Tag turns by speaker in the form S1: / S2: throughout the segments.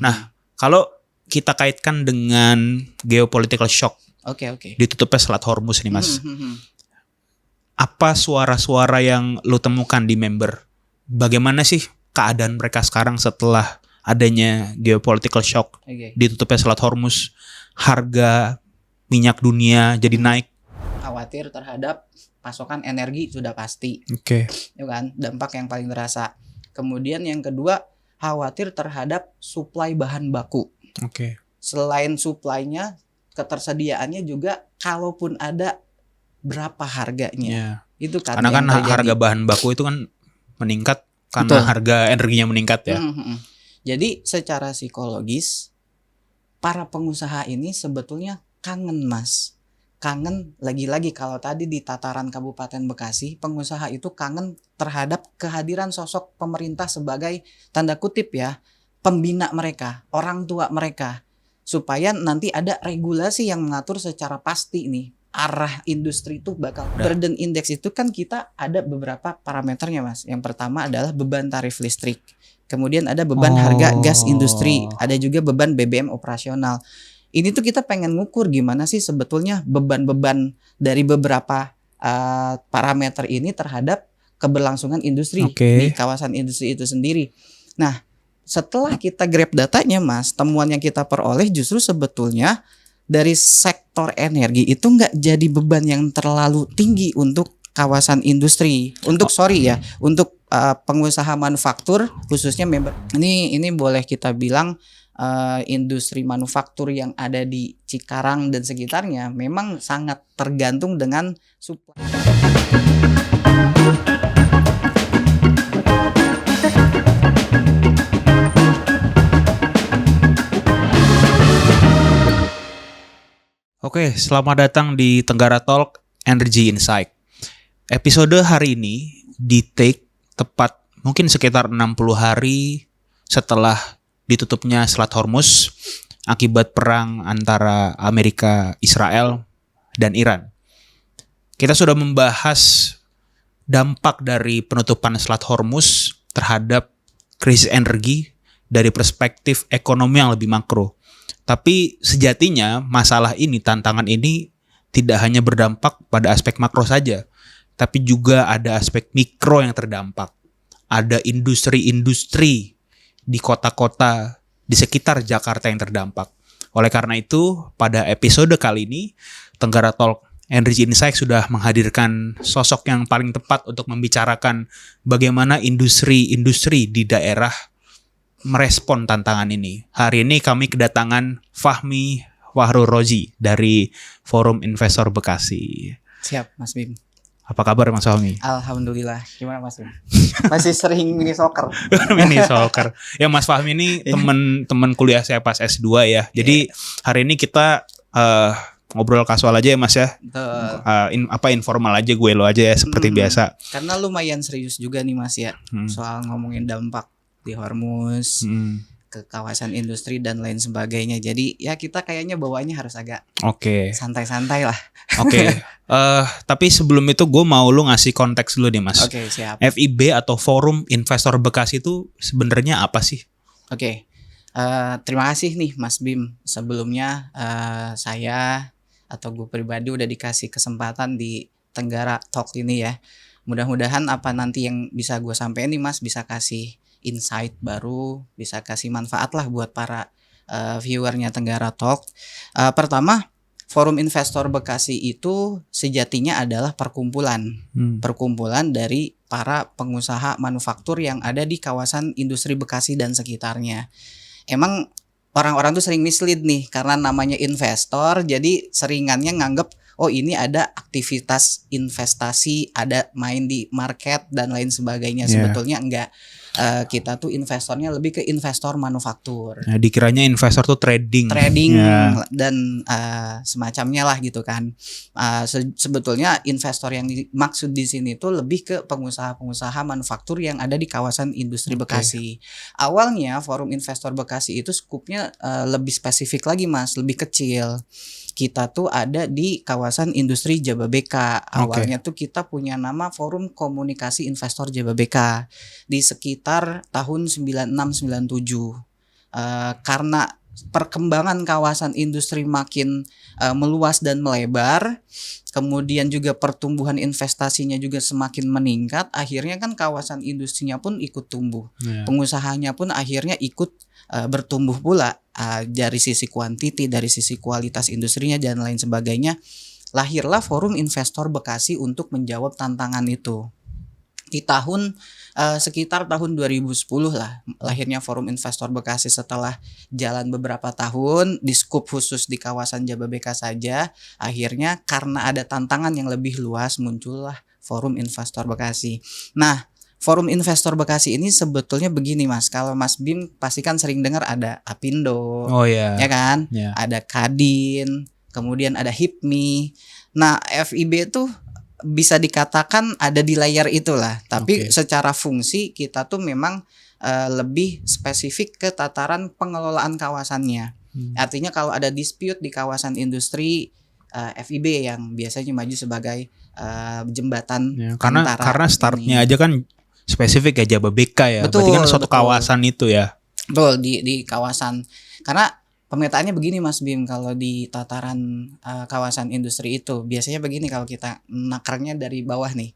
S1: Nah, kalau kita kaitkan dengan geopolitical shock, ditutupnya Selat Hormuz nih Mas. Apa suara-suara yang lu temukan di member? Bagaimana sih keadaan mereka sekarang setelah adanya geopolitical shock, ditutupnya Selat Hormuz, harga minyak dunia jadi naik?
S2: Khawatir terhadap pasokan energi sudah pasti. Ya kan? Dampak yang paling terasa. Kemudian yang kedua, khawatir terhadap suplai bahan baku. Selain suplainya, ketersediaannya juga kalaupun ada berapa harganya. Itu kan
S1: karena kan harga bahan baku itu kan meningkat karena harga energinya meningkat ya.
S2: Jadi secara psikologis para pengusaha ini sebetulnya kangen Mas. Kangen lagi-lagi kalau tadi di tataran Kabupaten Bekasi, pengusaha itu kangen terhadap kehadiran sosok pemerintah sebagai tanda kutip ya, pembina mereka, orang tua mereka. Supaya nanti ada regulasi yang mengatur secara pasti nih arah industri itu bakal. Burden index itu kan kita ada beberapa parameternya Mas. Yang pertama adalah beban tarif listrik. Kemudian ada beban harga gas industri, ada juga beban BBM operasional. Ini tuh kita pengen ngukur gimana sih sebetulnya beban-beban dari beberapa parameter ini terhadap keberlangsungan industri di kawasan industri itu sendiri. Nah, setelah kita grab datanya Mas, temuan yang kita peroleh justru sebetulnya dari sektor energi itu nggak jadi beban yang terlalu tinggi untuk kawasan industri. Untuk untuk pengusaha manufaktur khususnya member. Ini boleh kita bilang industri manufaktur yang ada di Cikarang dan sekitarnya memang sangat tergantung dengan supply.
S1: Oke, selamat datang di Tenggara Talk Energy Insight. Episode hari ini di take tepat mungkin sekitar 60 hari setelah ditutupnya Selat Hormuz akibat perang antara Amerika, Israel, dan Iran. Kita sudah membahas dampak dari penutupan Selat Hormuz terhadap krisis energi dari perspektif ekonomi yang lebih makro. Tapi sejatinya masalah ini, tantangan ini tidak hanya berdampak pada aspek makro saja, tapi juga ada aspek mikro yang terdampak. Ada industri-industri di kota-kota di sekitar Jakarta yang terdampak. Oleh karena itu, pada episode kali ini, Tenggara Talk Energy Insight sudah menghadirkan sosok yang paling tepat untuk membicarakan bagaimana industri-industri di daerah merespon tantangan ini. Hari ini kami kedatangan Fahmi Wahru Rozi dari Forum Investor Bekasi.
S2: Siap, Mas Bim.
S1: Apa kabar Mas Fahmi?
S2: Alhamdulillah. Gimana Mas Bim? Masih sering mini soccer.
S1: Mini soccer. Ya Mas Fahmi ini teman kuliah saya pas S2 ya. Jadi hari ini kita ngobrol kasual aja ya Mas ya. Informal aja, gue lo aja ya seperti biasa.
S2: Karena lumayan serius juga nih Mas ya. Soal ngomongin dampak di Hormuz, ke kawasan industri dan lain sebagainya. Jadi ya kita kayaknya bawaannya harus agak santai-santai lah. Tapi sebelum itu gue mau lu ngasih konteks dulu nih Mas. Siap.
S1: FIB atau Forum Investor Bekasi itu sebenarnya apa sih?
S2: Terima kasih nih Mas Bim. Sebelumnya saya atau gue pribadi udah dikasih kesempatan di Tenggara Talk ini ya. Mudah-mudahan apa nanti yang bisa gue sampaikan nih Mas bisa kasih insight baru, bisa kasih manfaat lah buat para viewernya Tenggara Talk. Pertama, Forum Investor Bekasi itu sejatinya adalah perkumpulan dari para pengusaha manufaktur yang ada di kawasan industri Bekasi dan sekitarnya. Emang orang-orang tuh sering mislead nih karena namanya investor, jadi seringannya nganggep ini ada aktivitas investasi, ada main di market dan lain sebagainya. Sebetulnya enggak. Kita tuh investornya lebih ke investor manufaktur.
S1: Nah, dikiranya investor tuh trading
S2: dan semacamnya lah gitu kan. Sebetulnya investor yang dimaksud di sini tuh lebih ke pengusaha-pengusaha manufaktur yang ada di kawasan industri Bekasi. Awalnya Forum Investor Bekasi itu skupnya lebih spesifik lagi Mas, lebih kecil. Kita tuh ada di kawasan industri Jababeka. Awalnya tuh kita punya nama Forum Komunikasi Investor Jababeka di sekitar tahun 96-97. karena perkembangan kawasan industri makin meluas dan melebar, kemudian juga pertumbuhan investasinya juga semakin meningkat, akhirnya kan kawasan industrinya pun ikut tumbuh, pengusahanya pun akhirnya ikut bertumbuh pula, dari sisi kuantiti, dari sisi kualitas industrinya dan lain sebagainya. Lahirlah Forum Investor Bekasi untuk menjawab tantangan itu. Di sekitar tahun 2010 lah lahirnya Forum Investor Bekasi setelah jalan beberapa tahun di skup khusus di kawasan Jababeka saja. Akhirnya karena ada tantangan yang lebih luas muncullah Forum Investor Bekasi. Nah, Forum Investor Bekasi ini sebetulnya begini Mas, kalau Mas Bim pasti kan sering dengar ada Apindo, ya kan, ada Kadin, kemudian ada HIPMI. Nah, FIB itu bisa dikatakan ada di layar itulah, tapi secara fungsi kita tuh memang lebih spesifik ke tataran pengelolaan kawasannya. Artinya kalau ada dispute di kawasan industri, FIB yang biasanya maju sebagai jembatan
S1: karena startnya aja kan spesifik ya Jababeka ya. Betul, berarti kan suatu kawasan itu ya.
S2: Betul, di kawasan, karena pemetaannya begini Mas Bim, kalau di tataran kawasan industri itu biasanya begini kalau kita nakarnya dari bawah nih,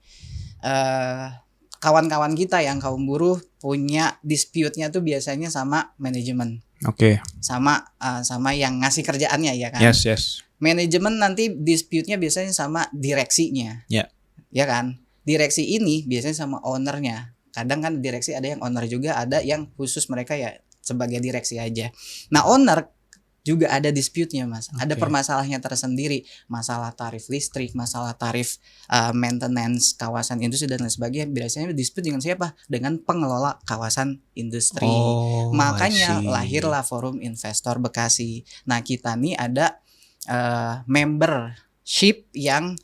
S2: kawan-kawan kita yang kaum buruh punya dispute-nya tuh biasanya sama manajemen, sama yang ngasih kerjaannya ya kan.
S1: Yes.
S2: Manajemen nanti dispute-nya biasanya sama direksinya, ya kan. Direksi ini biasanya sama ownernya. Kadang kan direksi ada yang owner juga, ada yang khusus mereka ya sebagai direksi aja. Nah, owner juga ada dispute-nya Mas, ada permasalahannya tersendiri, masalah tarif listrik, masalah tarif maintenance kawasan industri dan lain sebagainya. Biasanya dispute dengan siapa? Dengan pengelola kawasan industri. Makanya lahirlah Forum Investor Bekasi. Nah, kita nih ada membership yang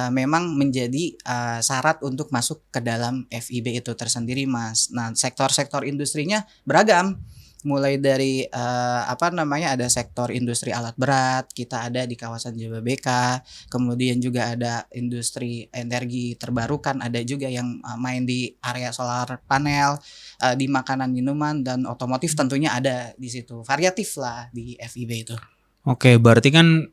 S2: memang menjadi syarat untuk masuk ke dalam FIB itu tersendiri Mas. Nah, sektor-sektor industrinya beragam. Mulai dari ada sektor industri alat berat, kita ada di kawasan Jababeka, kemudian juga ada industri energi terbarukan, ada juga yang main di area solar panel, di makanan minuman dan otomotif tentunya ada di situ. Variatif lah di FIB itu.
S1: Berarti kan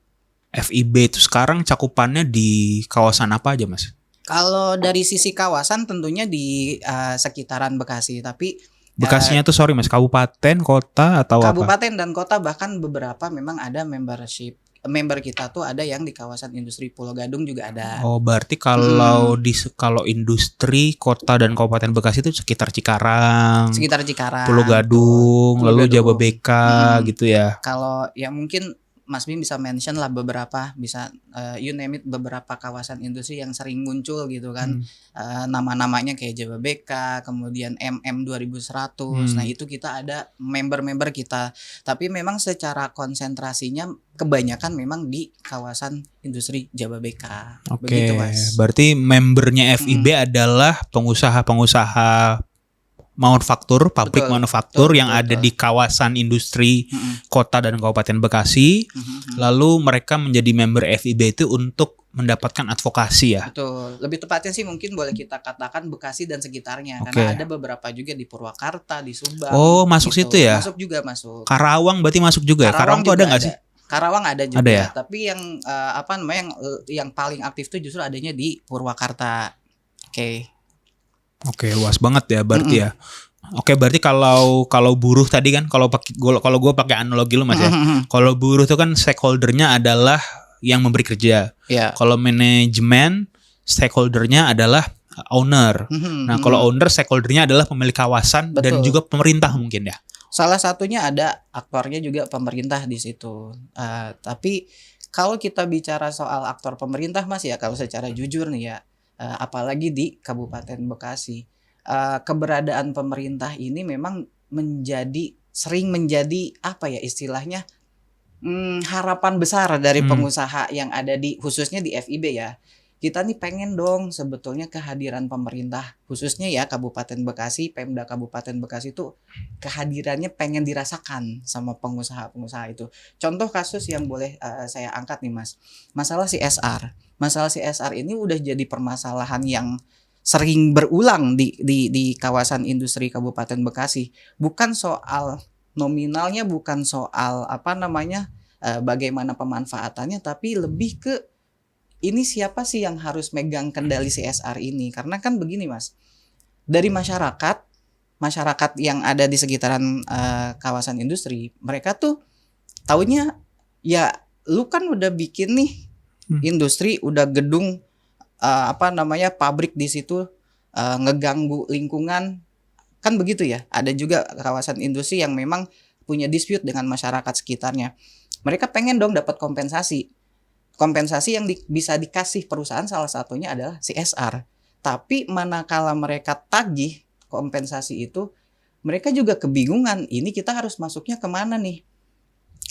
S1: FIB itu sekarang cakupannya di kawasan apa aja Mas?
S2: Kalau dari sisi kawasan tentunya di sekitaran Bekasi, tapi
S1: Bekasinya tuh Mas, kabupaten, kota atau
S2: kabupaten dan kota, bahkan beberapa memang ada membership. Member kita tuh ada yang di kawasan industri Pulau Gadung juga ada.
S1: Berarti kalau kalau industri kota dan kabupaten Bekasi itu sekitar Cikarang, Pulau Gadung, lalu Jababeka gitu ya.
S2: Kalau ya mungkin Mas Bim bisa mention lah beberapa, bisa you name it, beberapa kawasan industri yang sering muncul gitu kan. Nama-namanya kayak Jababeka, kemudian MM 2100. Nah, itu kita ada member-member kita. Tapi memang secara konsentrasinya kebanyakan memang di kawasan industri Jababeka. Begitu Mas.
S1: Berarti membernya FIB adalah pengusaha-pengusaha manufaktur, pabrik manufaktur yang ada di kawasan industri kota dan kabupaten Bekasi. Lalu mereka menjadi member FIB itu untuk mendapatkan advokasi ya.
S2: Betul. Lebih tepatnya sih mungkin boleh kita katakan Bekasi dan sekitarnya, karena ada beberapa juga di Purwakarta, di Subang.
S1: Masuk
S2: gitu.
S1: Situ ya.
S2: Masuk.
S1: Karawang berarti masuk juga ya. Karawang tuh ada nggak sih?
S2: Karawang ada juga.
S1: Ada ya?
S2: Tapi yang yang paling aktif tuh justru adanya di Purwakarta.
S1: Oke, luas banget ya berarti ya. Oke, berarti kalau buruh tadi kan, kalau gue pakai analogi lu Mas ya. Kalau buruh itu kan stakeholdernya adalah yang memberi kerja. Kalau manajemen stakeholdernya adalah owner. Nah, kalau owner stakeholdernya adalah pemilik kawasan. Betul. Dan juga pemerintah mungkin ya.
S2: Salah satunya ada aktornya juga pemerintah di situ. Tapi kalau kita bicara soal aktor pemerintah Mas ya, kalau secara jujur nih ya, apalagi di Kabupaten Bekasi, keberadaan pemerintah ini memang sering menjadi apa ya istilahnya, harapan besar dari pengusaha yang ada khususnya di FIB ya. Kita nih pengen dong sebetulnya kehadiran pemerintah, khususnya ya Kabupaten Bekasi, Pemda Kabupaten Bekasi itu kehadirannya pengen dirasakan sama pengusaha-pengusaha itu. Contoh kasus yang boleh saya angkat nih Mas, masalah CSR. Masalah CSR ini udah jadi permasalahan yang sering berulang di kawasan industri Kabupaten Bekasi. Bukan soal nominalnya bukan soal bagaimana pemanfaatannya, tapi lebih ke ini siapa sih yang harus megang kendali CSR ini? Karena kan begini Mas, dari masyarakat yang ada di sekitaran kawasan industri, mereka tuh taunya ya lu kan udah bikin nih industri, udah gedung pabrik di situ, ngeganggu lingkungan, kan begitu ya. Ada juga kawasan industri yang memang punya dispute dengan masyarakat sekitarnya. Mereka pengen dong dapat kompensasi yang bisa dikasih perusahaan, salah satunya adalah CSR. Tapi manakala mereka tagih kompensasi itu, mereka juga kebingungan, ini kita harus masuknya kemana nih?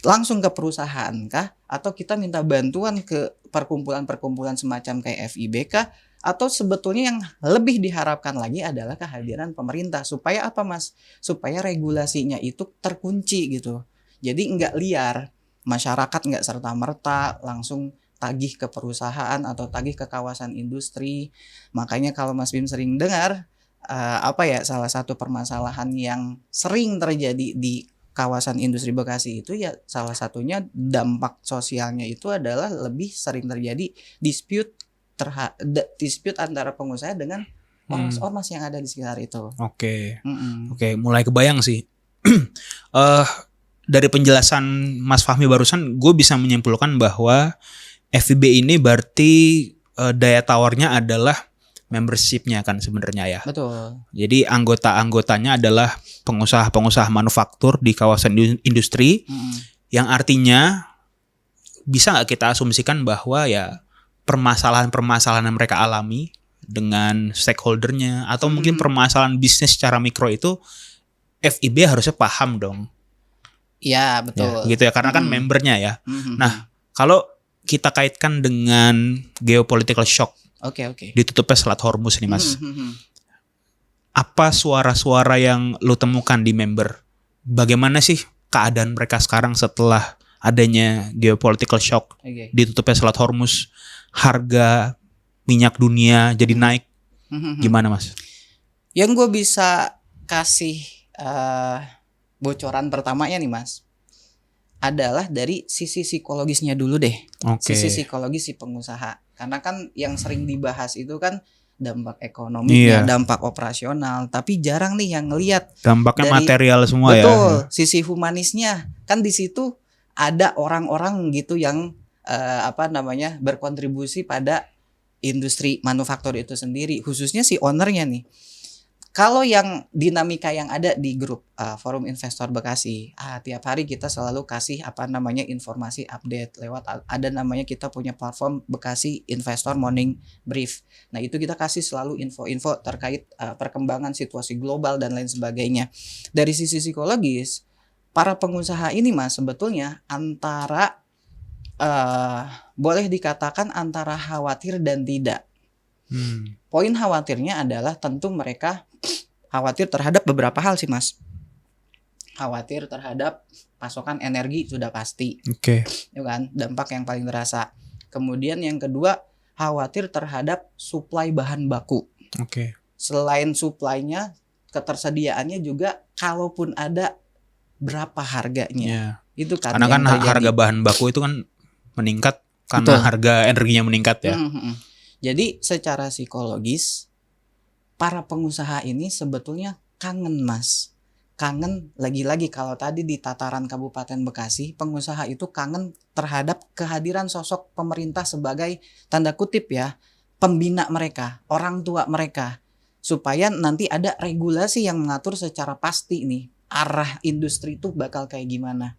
S2: Langsung ke perusahaan kah? Atau kita minta bantuan ke perkumpulan-perkumpulan semacam kayak FIB kah? Atau sebetulnya yang lebih diharapkan lagi adalah kehadiran pemerintah. Supaya apa Mas? Supaya regulasinya itu terkunci gitu. Jadi nggak liar. Masyarakat nggak serta-merta langsung tagih ke perusahaan atau tagih ke kawasan industri. Makanya kalau Mas Bim sering dengar salah satu permasalahan yang sering terjadi di kawasan industri Bekasi itu ya salah satunya dampak sosialnya itu adalah lebih sering terjadi dispute antara pengusaha dengan ormas-ormas yang ada di sekitar itu.
S1: Oke, mulai kebayang sih. Dari penjelasan Mas Fahmi barusan, gue bisa menyimpulkan bahwa FIB ini berarti daya tawarnya adalah membershipnya kan sebenarnya ya.
S2: Betul.
S1: Jadi anggota-anggotanya adalah pengusaha-pengusaha manufaktur di kawasan industri, yang artinya bisa nggak kita asumsikan bahwa ya permasalahan-permasalahan yang mereka alami dengan stakeholdernya atau mungkin permasalahan bisnis secara mikro itu FIB harusnya paham dong.
S2: Iya betul.
S1: Ya, gitu ya, karena kan membernya ya. Nah, kalau kita kaitkan dengan geopolitical shock, ditutupnya Selat Hormuz nih Mas. Apa suara-suara yang lu temukan di member? Bagaimana sih keadaan mereka sekarang setelah adanya geopolitical shock, ditutupnya Selat Hormuz, harga minyak dunia jadi naik? Gimana Mas?
S2: Yang gue bisa kasih bocoran pertamanya nih Mas, adalah dari sisi psikologisnya dulu deh. Sisi psikologis si pengusaha. Karena kan yang sering dibahas itu kan dampak ekonominya, dampak operasional, tapi jarang nih yang ngelihat
S1: dampaknya dari material semua.
S2: Betul, sisi humanisnya. Kan di situ ada orang-orang gitu yang berkontribusi pada industri manufaktur itu sendiri, khususnya si ownernya nih. Kalau yang dinamika yang ada di grup Forum Investor Bekasi, tiap hari kita selalu kasih informasi update lewat kita punya platform Bekasi Investor Morning Brief. Nah, itu kita kasih selalu info-info terkait perkembangan situasi global dan lain sebagainya. Dari sisi psikologis, para pengusaha ini Mas sebetulnya antara boleh dikatakan antara khawatir dan tidak. Poin khawatirnya adalah tentu mereka khawatir terhadap beberapa hal sih Mas. Khawatir terhadap pasokan energi sudah pasti. Ya kan, dampak yang paling terasa. Kemudian yang kedua, khawatir terhadap suplai bahan baku. Selain suplainya, ketersediaannya juga kalaupun ada berapa harganya. Itu kan.
S1: Karena kan harga bahan baku itu kan meningkat karena harga energinya meningkat ya.
S2: Jadi secara psikologis para pengusaha ini sebetulnya kangen Mas. Kangen lagi-lagi kalau tadi di tataran Kabupaten Bekasi, pengusaha itu kangen terhadap kehadiran sosok pemerintah sebagai tanda kutip ya, pembina mereka, orang tua mereka. Supaya nanti ada regulasi yang mengatur secara pasti nih, arah industri itu bakal kayak gimana.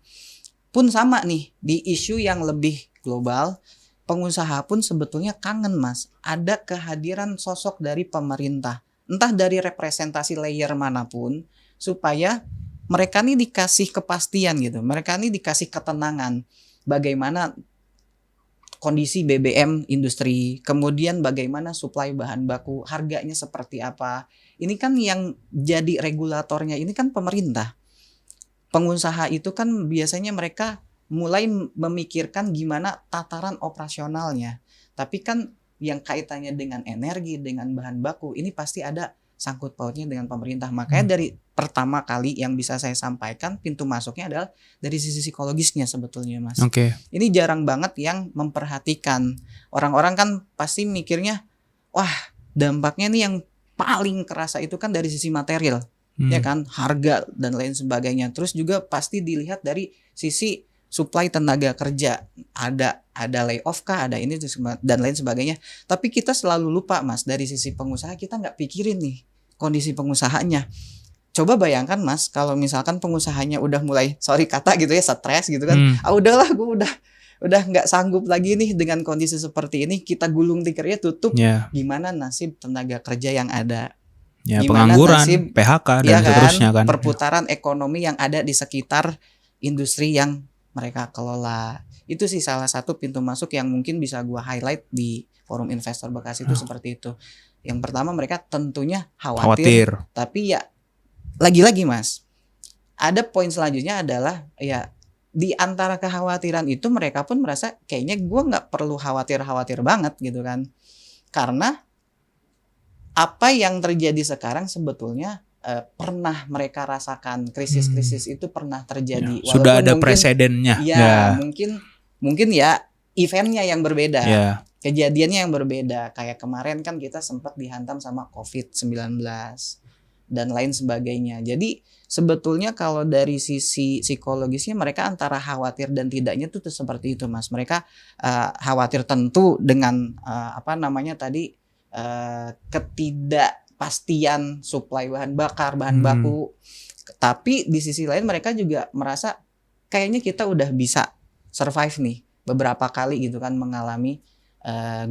S2: Pun sama nih, di isu yang lebih global, pengusaha pun sebetulnya kangen Mas, ada kehadiran sosok dari pemerintah, entah dari representasi layer manapun, supaya mereka nih dikasih kepastian gitu, mereka nih dikasih ketenangan bagaimana kondisi BBM industri, kemudian bagaimana suplai bahan baku, harganya seperti apa. Ini kan yang jadi regulatornya ini kan pemerintah. Pengusaha itu kan biasanya mereka mulai memikirkan gimana tataran operasionalnya. Tapi kan yang kaitannya dengan energi, dengan bahan baku, ini pasti ada sangkut pautnya dengan pemerintah. Makanya dari pertama kali yang bisa saya sampaikan pintu masuknya adalah dari sisi psikologisnya sebetulnya Mas.
S1: Oke.
S2: Ini jarang banget yang memperhatikan. Orang-orang kan pasti mikirnya, wah dampaknya nih yang paling kerasa itu kan dari sisi material, ya kan, harga dan lain sebagainya. Terus juga pasti dilihat dari sisi supply tenaga kerja, ada layoff kah, ada ini dan lain sebagainya. Tapi kita selalu lupa Mas, dari sisi pengusaha kita nggak pikirin nih kondisi pengusahanya. Coba bayangkan Mas, kalau misalkan pengusahanya udah mulai, sorry kata gitu ya, stres gitu kan, udahlah gue udah nggak sanggup lagi nih dengan kondisi seperti ini, kita gulung tikernya tutup. Gimana nasib tenaga kerja yang ada? Gimana
S1: pengangguran,
S2: nasib
S1: PHK dan seterusnya kan.
S2: Perputaran ekonomi yang ada di sekitar industri yang mereka kelola. Itu sih salah satu pintu masuk yang mungkin bisa gua highlight di Forum Investor Bekasi itu seperti itu. Yang pertama mereka tentunya khawatir. Tapi ya lagi-lagi Mas, ada poin selanjutnya adalah ya di antara kekhawatiran itu mereka pun merasa kayaknya gua nggak perlu khawatir banget gitu kan. Karena apa yang terjadi sekarang sebetulnya pernah mereka rasakan, krisis-krisis itu pernah terjadi.
S1: Ya, sudah ada presidennya.
S2: Ya, mungkin ya eventnya yang berbeda, kejadiannya yang berbeda. Kayak kemarin kan kita sempat dihantam sama COVID-19 dan lain sebagainya. Jadi sebetulnya kalau dari sisi psikologisnya mereka antara khawatir dan tidaknya tuh seperti itu Mas. Mereka khawatir tentu dengan ketidakpastian supply bahan baku. Tapi di sisi lain mereka juga merasa kayaknya kita udah bisa survive nih beberapa kali gitu kan, mengalami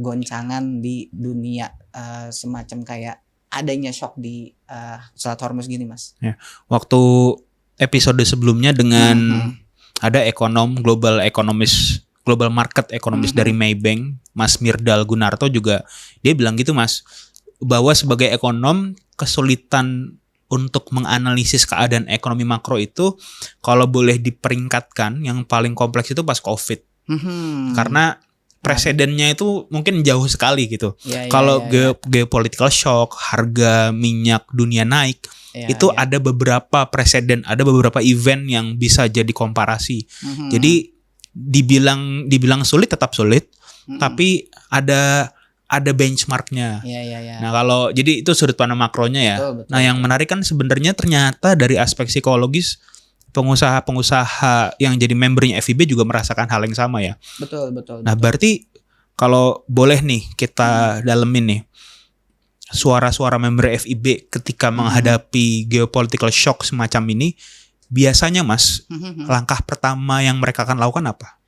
S2: goncangan di dunia semacam kayak adanya shock di Selat Hormuz gini Mas.
S1: Ya, waktu episode sebelumnya dengan ada global market economist dari Maybank, Mas Mirdal Gunarto juga, dia bilang gitu Mas, bahwa sebagai ekonom kesulitan untuk menganalisis keadaan ekonomi makro itu kalau boleh diperingkatkan yang paling kompleks itu pas COVID. Karena presidennya itu mungkin jauh sekali gitu. Kalau geopolitical shock, harga minyak dunia naik, ada beberapa presiden, ada beberapa event yang bisa jadi komparasi. Jadi dibilang sulit tetap sulit, tapi ada benchmarknya. Nah kalau jadi itu sudut pandang makronya ya. Betul. Nah yang menarik kan sebenarnya ternyata dari aspek psikologis pengusaha-pengusaha yang jadi membernya FIB juga merasakan hal yang sama ya.
S2: Betul.
S1: Nah berarti kalau boleh nih kita dalemin nih suara-suara member FIB ketika menghadapi geopolitical shock semacam ini, biasanya Mas langkah pertama yang mereka akan lakukan apa?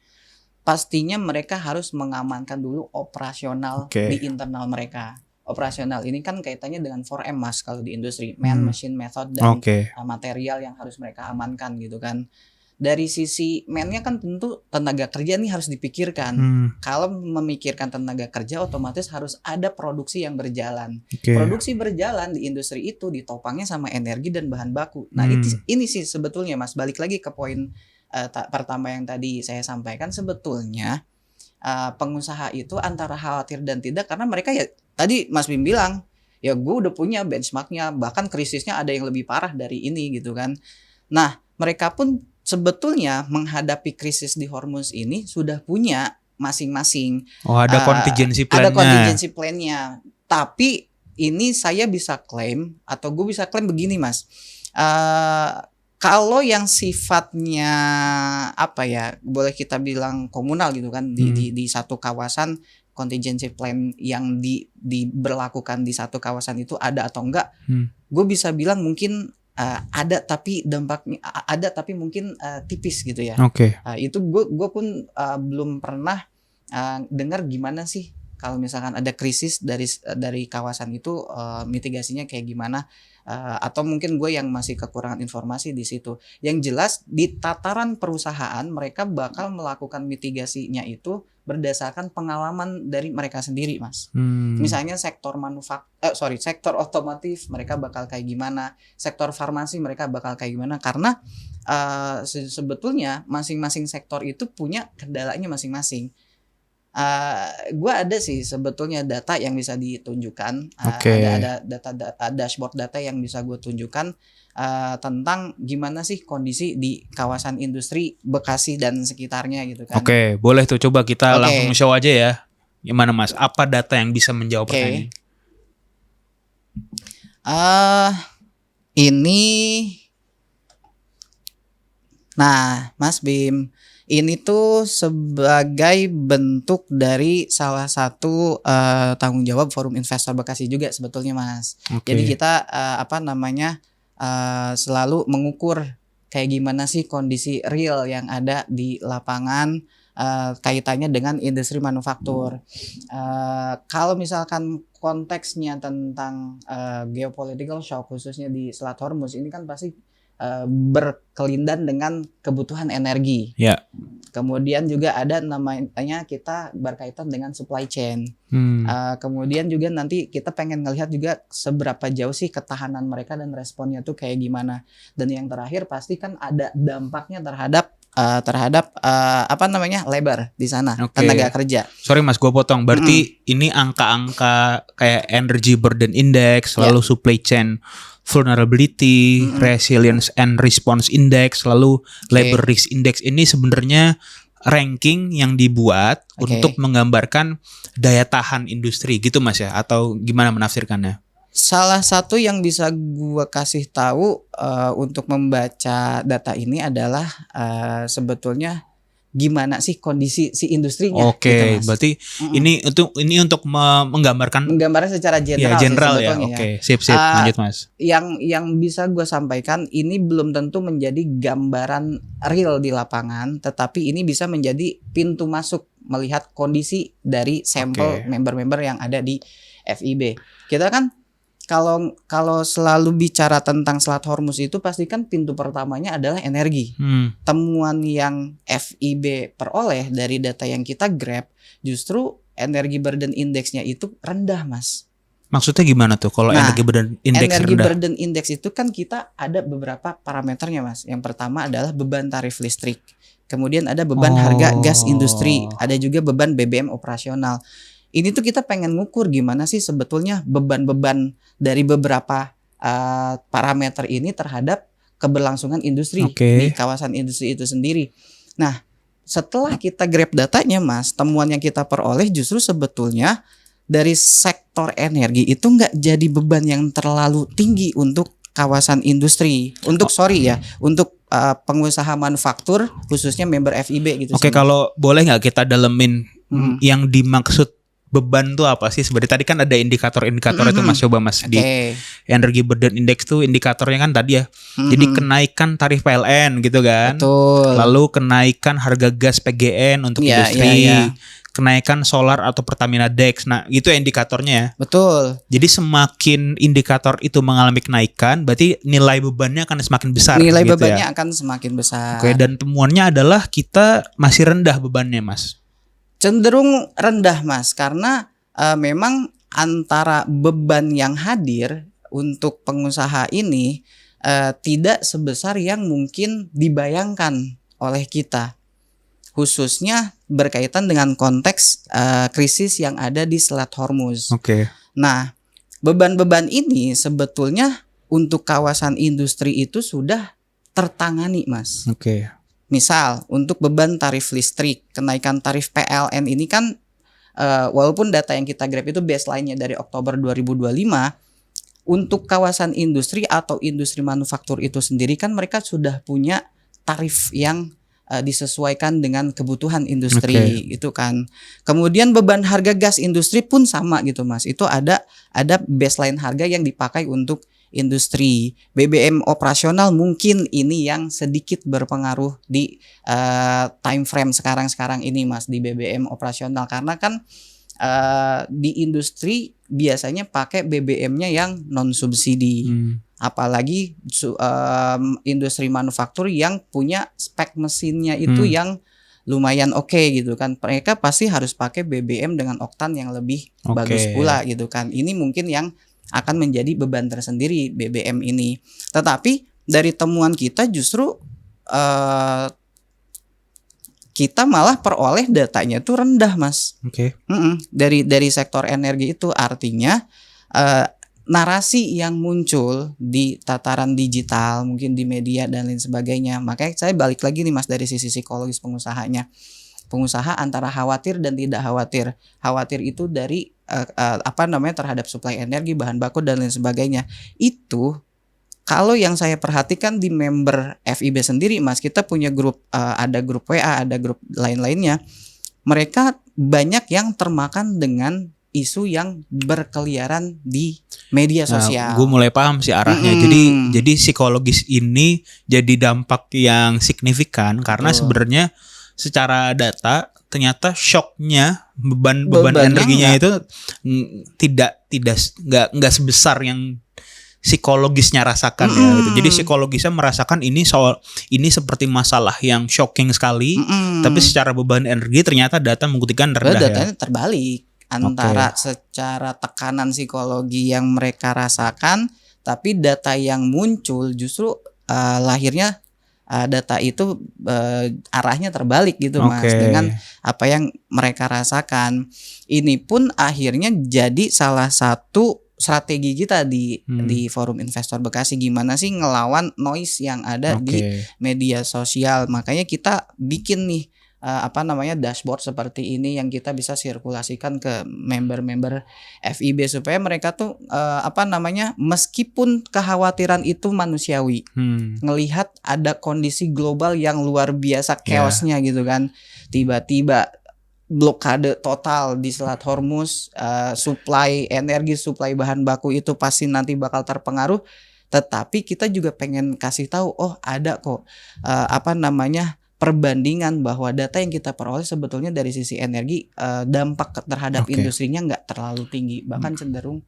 S2: Pastinya mereka harus mengamankan dulu operasional di internal mereka. Operasional ini kan kaitannya dengan 4M Mas kalau di industri, man, machine, method, dan material yang harus mereka amankan gitu kan. Dari sisi man-nya kan tentu tenaga kerja nih harus dipikirkan. Kalau memikirkan tenaga kerja otomatis harus ada produksi yang berjalan. Produksi berjalan di industri itu ditopangnya sama energi dan bahan baku. Nah ini sih sebetulnya Mas, balik lagi ke poin pertama yang tadi saya sampaikan, sebetulnya pengusaha itu antara khawatir dan tidak, karena mereka ya tadi Mas Bim bilang ya gue udah punya benchmarknya, bahkan krisisnya ada yang lebih parah dari ini gitu kan. Nah mereka pun sebetulnya menghadapi krisis di Hormuz ini sudah punya masing-masing.
S1: Ada contingency plan-nya.
S2: Ada contingency plan-nya. Tapi ini saya bisa klaim atau gue bisa klaim begini Mas. Kalau yang sifatnya boleh kita bilang komunal gitu kan, di satu kawasan, contingency plan yang diberlakukan di satu kawasan itu ada atau enggak, gue bisa bilang mungkin ada, tapi dampaknya ada tapi mungkin tipis gitu ya. Itu gue pun belum pernah dengar gimana sih kalau misalkan ada krisis dari kawasan itu, mitigasinya kayak gimana, atau mungkin gue yang masih kekurangan informasi di situ. Yang jelas di tataran perusahaan mereka bakal melakukan mitigasinya itu berdasarkan pengalaman dari mereka sendiri Mas. Misalnya sektor sektor otomotif mereka bakal kayak gimana, sektor farmasi mereka bakal kayak gimana, karena sebetulnya masing-masing sektor itu punya kendalanya masing-masing. Gue ada sih sebetulnya data yang bisa ditunjukkan.
S1: Oke.
S2: Ada dashboard data yang bisa gue tunjukkan tentang gimana sih kondisi di kawasan industri Bekasi dan sekitarnya gitu kan.
S1: Oke, boleh tuh, coba kita
S2: Oke.
S1: langsung show aja ya. Gimana Mas? Apa data yang bisa menjawab
S2: Oke.
S1: pertanyaan?
S2: Ini, nah Mas Bim, ini tuh sebagai bentuk dari salah satu tanggung jawab Forum Investor Bekasi juga sebetulnya Mas.
S1: Oke.
S2: Jadi kita selalu mengukur kayak gimana sih kondisi real yang ada di lapangan kaitannya dengan industri manufaktur. Kalau misalkan konteksnya tentang geopolitical shock khususnya di Selat Hormuz ini kan pasti berkelindan dengan kebutuhan energi.
S1: Ya.
S2: Kemudian juga ada namanya kita berkaitan dengan supply chain. Kemudian juga nanti kita pengen ngelihat juga seberapa jauh sih ketahanan mereka dan responnya tuh kayak gimana. Dan yang terakhir pasti kan ada dampaknya terhadap labor di sana,
S1: Oke.
S2: tenaga kerja.
S1: Sorry Mas, gue potong. Berarti ini angka-angka kayak Energy Burden Index, lalu Supply Chain Vulnerability, Resilience and Response Index, lalu Labor Risk Index, ini sebenarnya ranking yang dibuat untuk menggambarkan daya tahan industri gitu Mas ya, atau gimana menafsirkannya?
S2: Salah satu yang bisa gue kasih tahu untuk membaca data ini adalah sebetulnya gimana sih kondisi si industrinya.
S1: Oke,
S2: gitu, Mas.
S1: berarti ini untuk menggambarkan
S2: secara general,
S1: ya, general
S2: sih
S1: ya.
S2: sebetulnya
S1: Oke, sip lanjut Mas.
S2: Yang bisa gue sampaikan ini belum tentu menjadi gambaran real di lapangan, tetapi ini bisa menjadi pintu masuk melihat kondisi dari sampel member-member yang ada di FIB. Kita kan kalau selalu bicara tentang Selat Hormuz itu pasti kan pintu pertamanya adalah energi. Temuan yang FIB peroleh dari data yang kita grab, justru energi burden index-nya itu rendah, Mas.
S1: Maksudnya gimana tuh kalau energi burden index rendah?
S2: Energi burden index itu kan kita ada beberapa parameternya, Mas. Yang pertama adalah beban tarif listrik. Kemudian ada beban harga gas industri, ada juga beban BBM operasional. Ini tuh kita pengen ngukur gimana sih sebetulnya beban-beban dari beberapa parameter ini terhadap keberlangsungan industri di kawasan industri itu sendiri. Nah, setelah kita grab datanya Mas, temuan yang kita peroleh justru sebetulnya dari sektor energi itu nggak jadi beban yang terlalu tinggi untuk kawasan industri. Untuk pengusaha manufaktur khususnya member FIB gitu.
S1: Oke, kalau boleh nggak kita dalemin yang dimaksud beban tuh apa sih? Sebenarnya tadi kan ada indikator-indikator itu Mas, coba Mas di Energy Burden Index tuh indikatornya kan tadi ya. Jadi kenaikan tarif PLN gitu kan.
S2: Betul.
S1: Lalu kenaikan harga gas PGN untuk industri. Kenaikan solar atau Pertamina Dex. Nah, itu indikatornya ya.
S2: Betul.
S1: Jadi semakin indikator itu mengalami kenaikan, berarti nilai bebannya akan semakin besar.
S2: Nilai bebannya akan semakin besar.
S1: Oke, dan temuannya adalah kita masih rendah bebannya, Mas.
S2: Cenderung rendah Mas, karena memang antara beban yang hadir untuk pengusaha ini tidak sebesar yang mungkin dibayangkan oleh kita, khususnya berkaitan dengan konteks krisis yang ada di Selat Hormuz. Nah, beban-beban ini sebetulnya untuk kawasan industri itu sudah tertangani Mas. Misal untuk beban tarif listrik, kenaikan tarif PLN ini kan walaupun data yang kita grab itu baseline-nya dari Oktober 2025, untuk kawasan industri atau industri manufaktur itu sendiri kan mereka sudah punya tarif yang disesuaikan dengan kebutuhan industri itu kan. Kemudian beban harga gas industri pun sama gitu Mas. Itu ada baseline harga yang dipakai untuk industri. BBM operasional mungkin ini yang sedikit berpengaruh di time frame sekarang ini Mas, di BBM operasional, karena kan di industri biasanya pakai BBM-nya yang non subsidi. Apalagi industri manufaktur yang punya spek mesinnya itu yang lumayan oke gitu kan. Mereka pasti harus pakai BBM dengan oktan yang lebih bagus pula gitu kan. Ini mungkin yang akan menjadi beban tersendiri BBM ini. Tetapi dari temuan kita justru kita malah peroleh datanya tuh rendah, Mas.
S1: Oke.
S2: Dari sektor energi itu artinya narasi yang muncul di tataran digital, mungkin di media dan lain sebagainya. Makanya saya balik lagi nih Mas dari sisi psikologis pengusahanya. Pengusaha antara khawatir dan tidak khawatir. Khawatir itu dari terhadap suplai energi, bahan baku dan lain sebagainya. Itu kalau yang saya perhatikan di member FIB sendiri Mas, kita punya grup, ada grup WA, ada grup lain-lainnya. Mereka banyak yang termakan dengan isu yang berkeliaran di media sosial.
S1: Gue mulai paham sih arahnya. Jadi psikologis ini jadi dampak yang signifikan karena sebenarnya secara data ternyata shocknya beban energinya itu nggak sebesar yang psikologisnya rasakan ya gitu. Jadi psikologisnya merasakan ini seperti masalah yang shocking sekali, tapi secara beban energi ternyata data membuktikan rendah.
S2: Datanya terbalik antara secara tekanan psikologi yang mereka rasakan, tapi data yang muncul justru lahirnya data itu arahnya terbalik gitu Mas dengan apa yang mereka rasakan. Ini pun akhirnya jadi salah satu strategi kita di Forum Investor Bekasi, gimana sih ngelawan noise yang ada di media sosial. Makanya kita bikin nih dashboard seperti ini yang kita bisa sirkulasikan ke member-member FIB supaya mereka tuh meskipun kekhawatiran itu manusiawi, ngelihat ada kondisi global yang luar biasa chaosnya gitu kan, tiba-tiba blokade total di Selat Hormuz, suplai energi, suplai bahan baku itu pasti nanti bakal terpengaruh. Tetapi kita juga pengen kasih tahu, ada kok perbandingan bahwa data yang kita peroleh sebetulnya dari sisi energi dampak terhadap industrinya nggak terlalu tinggi, bahkan cenderung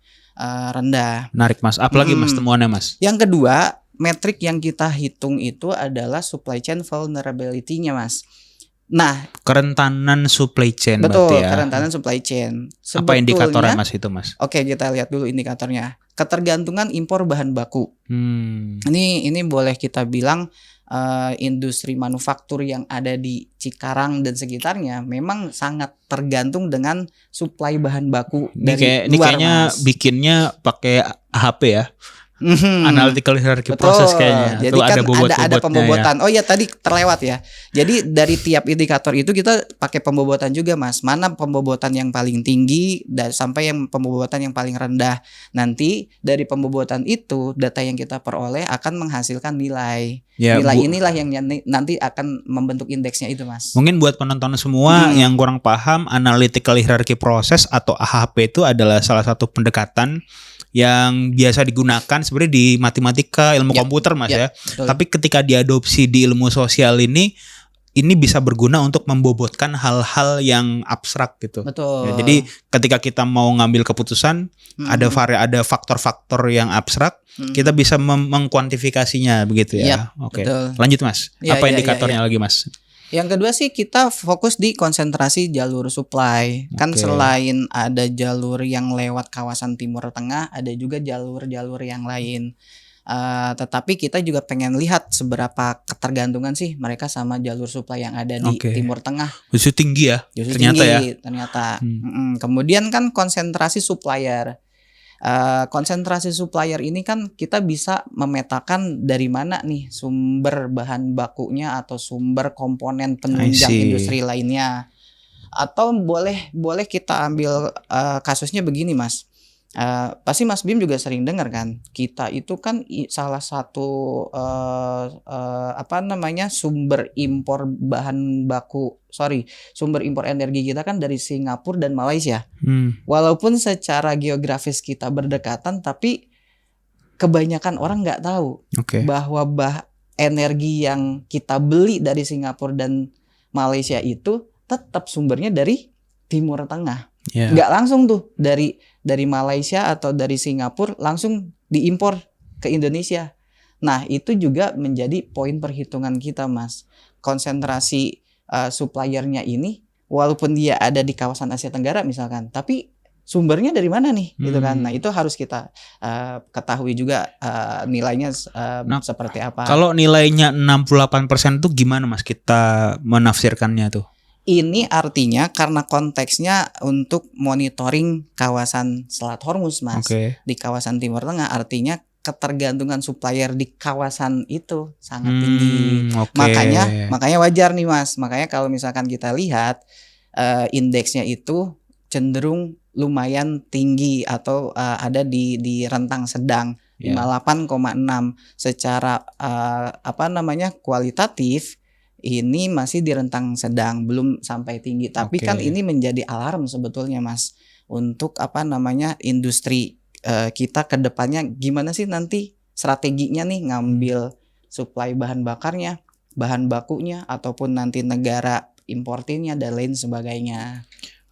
S2: rendah.
S1: Menarik Mas. Apalagi Mas temuannya Mas?
S2: Yang kedua, metrik yang kita hitung itu adalah supply chain vulnerability-nya Mas. Nah,
S1: kerentanan supply chain
S2: betul,
S1: berarti ya.
S2: Kerentanan supply chain.
S1: Apa indikatornya Mas itu Mas?
S2: Oke, kita lihat dulu indikatornya. Ketergantungan impor bahan baku. Ini boleh kita bilang industri manufaktur yang ada di Cikarang dan sekitarnya memang sangat tergantung dengan suplai bahan baku dari luar. Ini
S1: kayaknya
S2: Mas.
S1: Bikinnya pakai HP ya. Analytical hierarchy process kayaknya.
S2: Jadi kan ada pembobotan. Oh ya tadi terlewat ya. Jadi dari tiap indikator itu kita pakai pembobotan juga Mas. Mana pembobotan yang paling tinggi dan sampai yang pembobotan yang paling rendah. Nanti dari pembobotan itu data yang kita peroleh akan menghasilkan nilai. Nilai inilah yang nanti akan membentuk indeksnya itu Mas.
S1: Mungkin buat penonton semua yang kurang paham, analytical hierarchy process atau AHP itu adalah salah satu pendekatan yang biasa digunakan sebenarnya di matematika, ilmu komputer Mas ya. Tapi ketika diadopsi di ilmu sosial ini bisa berguna untuk membobotkan hal-hal yang abstrak gitu.
S2: Betul.
S1: Ya, jadi ketika kita mau ngambil keputusan, ada faktor-faktor yang abstrak, kita bisa mengkuantifikasinya begitu ya. Oke. Lanjut Mas. Apa indikatornya lagi Mas?
S2: Yang kedua sih kita fokus di konsentrasi jalur supply. Kan selain ada jalur yang lewat kawasan Timur Tengah, ada juga jalur-jalur yang lain. Tetapi kita juga pengen lihat seberapa ketergantungan sih mereka sama jalur supply yang ada di Timur Tengah.
S1: Justru tinggi ya.
S2: Ternyata. Kemudian kan konsentrasi supplier. Konsentrasi supplier ini kan kita bisa memetakan dari mana nih sumber bahan bakunya atau sumber komponen penunjang industri lainnya. Atau boleh kita ambil kasusnya begini Mas. Pasti Mas Bim juga sering dengar kan, kita itu kan salah satu sumber impor sumber impor energi kita kan dari Singapura dan Malaysia. Walaupun secara geografis kita berdekatan, tapi kebanyakan orang nggak tahu bahwa energi yang kita beli dari Singapura dan Malaysia itu tetap sumbernya dari Timur Tengah. Nggak langsung tuh dari Malaysia atau dari Singapura langsung diimpor ke Indonesia. Nah itu juga menjadi poin perhitungan kita Mas. Konsentrasi suppliernya ini walaupun dia ada di kawasan Asia Tenggara misalkan, tapi sumbernya dari mana nih gitu kan. Nah itu harus kita ketahui juga nilainya seperti apa.
S1: Kalau nilainya 68% tuh gimana Mas kita menafsirkannya tuh?
S2: Ini artinya karena konteksnya untuk monitoring kawasan Selat Hormuz Mas. Di kawasan Timur Tengah, artinya ketergantungan supplier di kawasan itu sangat tinggi. Makanya wajar nih Mas. Makanya kalau misalkan kita lihat indeksnya itu cenderung lumayan tinggi atau ada di rentang sedang 58,6 secara kualitatif. Ini masih di rentang sedang, belum sampai tinggi. Tapi kan ini menjadi alarm sebetulnya Mas, untuk industri kita ke depannya gimana sih nanti strateginya nih ngambil supply bahan bakarnya, bahan bakunya, ataupun nanti negara importirnya dan lain sebagainya.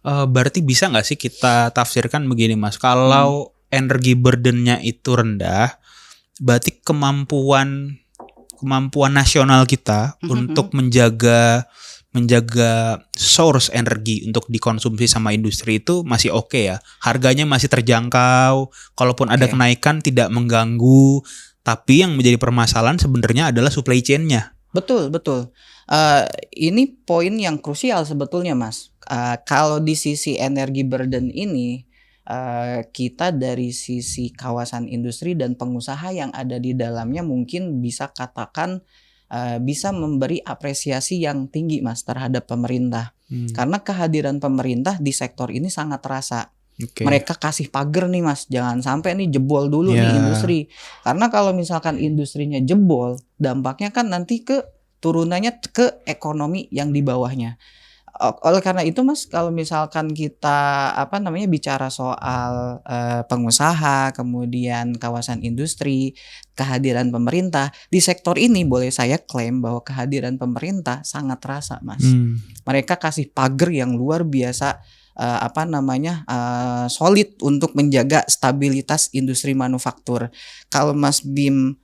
S1: Berarti bisa nggak sih kita tafsirkan begini Mas, kalau energi burden-nya itu rendah, berarti kemampuan nasional kita untuk menjaga source energi untuk dikonsumsi sama industri itu masih oke ya. Harganya masih terjangkau. Kalaupun ada kenaikan tidak mengganggu. Tapi yang menjadi permasalahan sebenarnya adalah supply chain-nya.
S2: Betul. Ini poin yang krusial sebetulnya Mas. Kalau di sisi energi burden ini, kita dari sisi kawasan industri dan pengusaha yang ada di dalamnya mungkin bisa katakan bisa memberi apresiasi yang tinggi Mas terhadap pemerintah. Karena kehadiran pemerintah di sektor ini sangat terasa. Mereka kasih pagar nih Mas, jangan sampai nih jebol dulu nih industri. Karena kalau misalkan industrinya jebol, dampaknya kan nanti turunannya ke ekonomi yang di bawahnya. Oleh karena itu Mas, kalau misalkan kita bicara soal pengusaha, kemudian kawasan industri, kehadiran pemerintah di sektor ini, boleh saya klaim bahwa kehadiran pemerintah sangat terasa Mas. Mereka kasih pagar yang luar biasa solid untuk menjaga stabilitas industri manufaktur. Kalau Mas Bim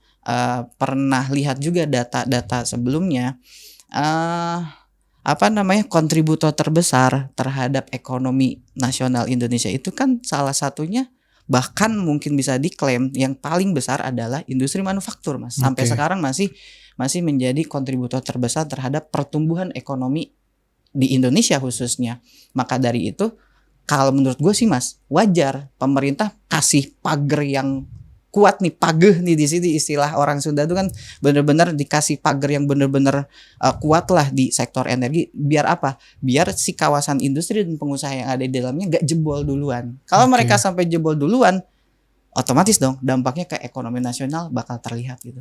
S2: pernah lihat juga data-data sebelumnya, kontributor terbesar terhadap ekonomi nasional Indonesia itu kan salah satunya, bahkan mungkin bisa diklaim yang paling besar adalah industri manufaktur Mas. Sampai sekarang masih menjadi kontributor terbesar terhadap pertumbuhan ekonomi di Indonesia khususnya. Maka dari itu, kalau menurut gue sih Mas, wajar pemerintah kasih pagar yang kuat nih, pageh nih di sini istilah orang Sunda itu kan, bener-bener dikasih pagar yang bener-bener kuat lah di sektor energi. Biar apa? Biar si kawasan industri dan pengusaha yang ada di dalamnya gak jebol duluan. Kalau mereka sampai jebol duluan, otomatis dong dampaknya ke ekonomi nasional bakal terlihat gitu.